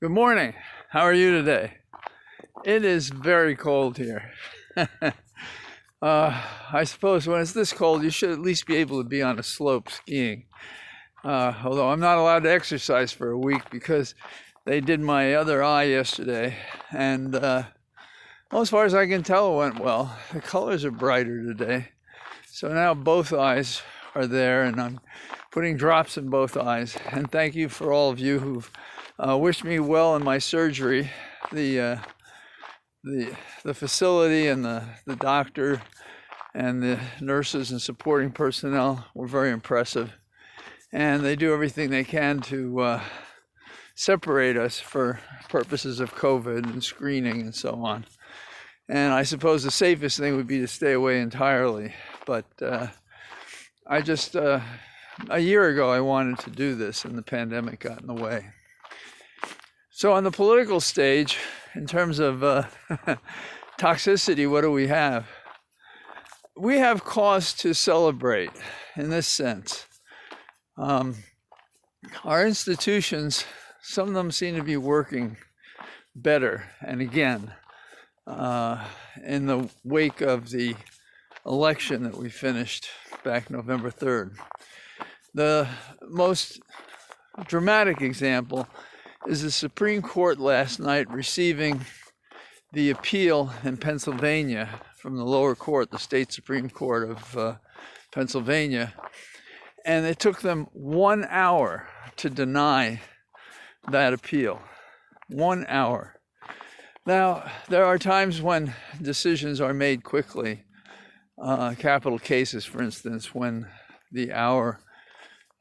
Good morning. How are you today? It is very cold here. I suppose when it's this cold, you should at least be able to be on a slope skiing. Although I'm not allowed to exercise for a week because they did my other eye yesterday. And well, as far as I can tell, it went well. The colors are brighter today. So now both eyes are there, and I'm putting drops in both eyes. And thank you for all of you who've wished me well in my surgery. The facility and the doctor and the nurses and supporting personnel were very impressive, and they do everything they can to separate us for purposes of COVID and screening and so on. And I suppose the safest thing would be to stay away entirely, but a year ago I wanted to do this, and the pandemic got in the way. So on the political stage, in terms of toxicity, what do we have? We have cause to celebrate in this sense. Our institutions, some of them seem to be working better. And again, in the wake of the election that we finished back November 3rd, the most dramatic example is the Supreme Court last night receiving the appeal in Pennsylvania from the lower court, the state Supreme Court of Pennsylvania, and it took them 1 hour to deny that appeal. 1 hour. Now, there are times when decisions are made quickly, capital cases, for instance, when the hour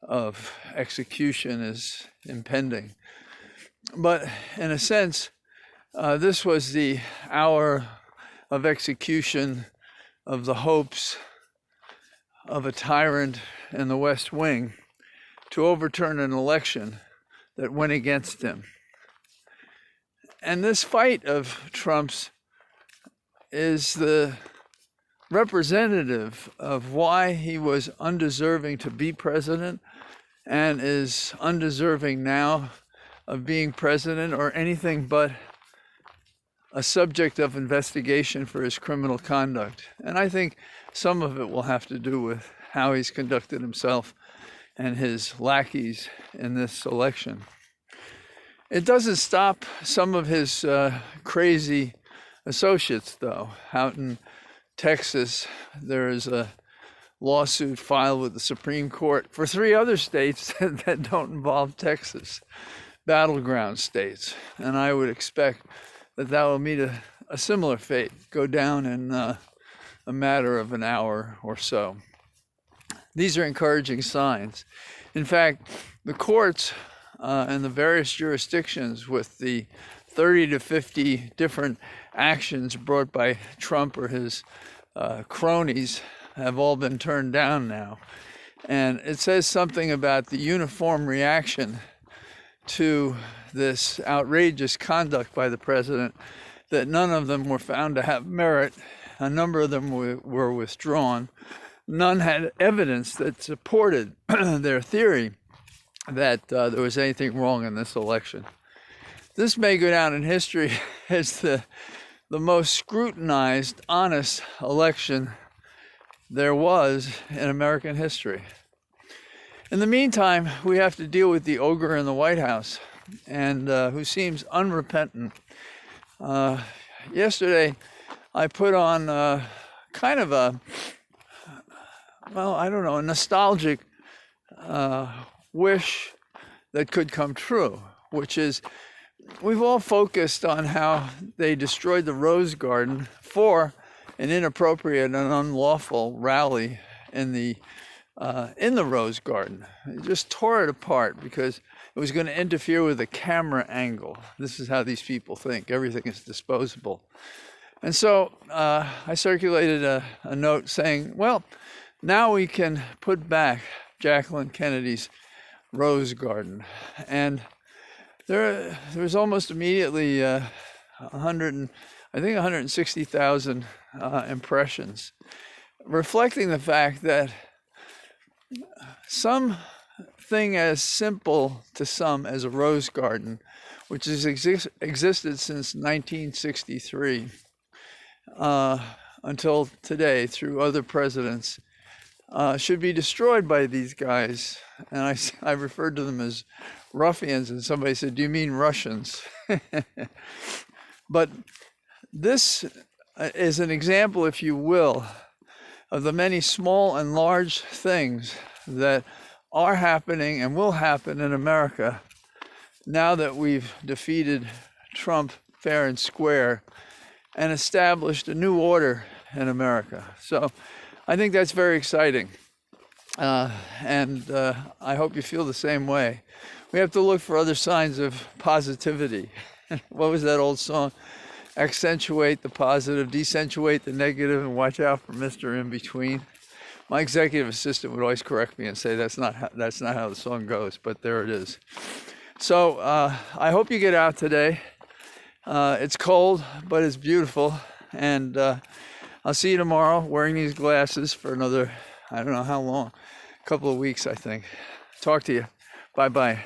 of execution is impending. But in a sense, this was the hour of execution of the hopes of a tyrant in the West Wing to overturn an election that went against him. And this fight of Trump's is the representative of why he was undeserving to be president and is undeserving now of being president or anything but a subject of investigation for his criminal conduct. And I think some of it will have to do with how he's conducted himself and his lackeys in this election. It doesn't stop some of his crazy associates, though. Out in Texas, there is a lawsuit filed with the Supreme Court for 3 other states that don't involve Texas, battleground states. And I would expect that will meet a similar fate, go down in a matter of an hour or so. These are encouraging signs. In fact, the courts and the various jurisdictions with the 30 to 50 different actions brought by Trump or his cronies have all been turned down now. And it says something about the uniform reaction to this outrageous conduct by the president, that none of them were found to have merit. A number of them were withdrawn. None had evidence that supported their theory that there was anything wrong in this election. This may go down in history as the most scrutinized, honest election there was in American history. In the meantime, we have to deal with the ogre in the White House, and who seems unrepentant. Yesterday, I put on kind of a nostalgic wish that could come true, which is we've all focused on how they destroyed the Rose Garden for an inappropriate and unlawful rally in the Rose Garden. It just tore it apart because it was going to interfere with the camera angle. This is how these people think. Everything is disposable. And so I circulated a note saying, well, now we can put back Jacqueline Kennedy's Rose Garden. And there was almost immediately 160,000 impressions, reflecting the fact that some thing as simple to some as a rose garden, which has existed since 1963 until today through other presidents, should be destroyed by these guys. And I referred to them as ruffians, and somebody said, "Do you mean Russians?" But this is an example, if you will, of the many small and large things that are happening and will happen in America now that we've defeated Trump fair and square and established a new order in America. So I think that's very exciting. And I hope you feel the same way. We have to look for other signs of positivity. What was that old song? Accentuate the positive, decentuate the negative, and watch out for Mr. In Between. My executive assistant would always correct me and say that's not how the song goes, but there it is. So I hope you get out today. It's cold, but it's beautiful, and I'll see you tomorrow wearing these glasses for another, I don't know how long, couple of weeks, I think. Talk to you. Bye-bye.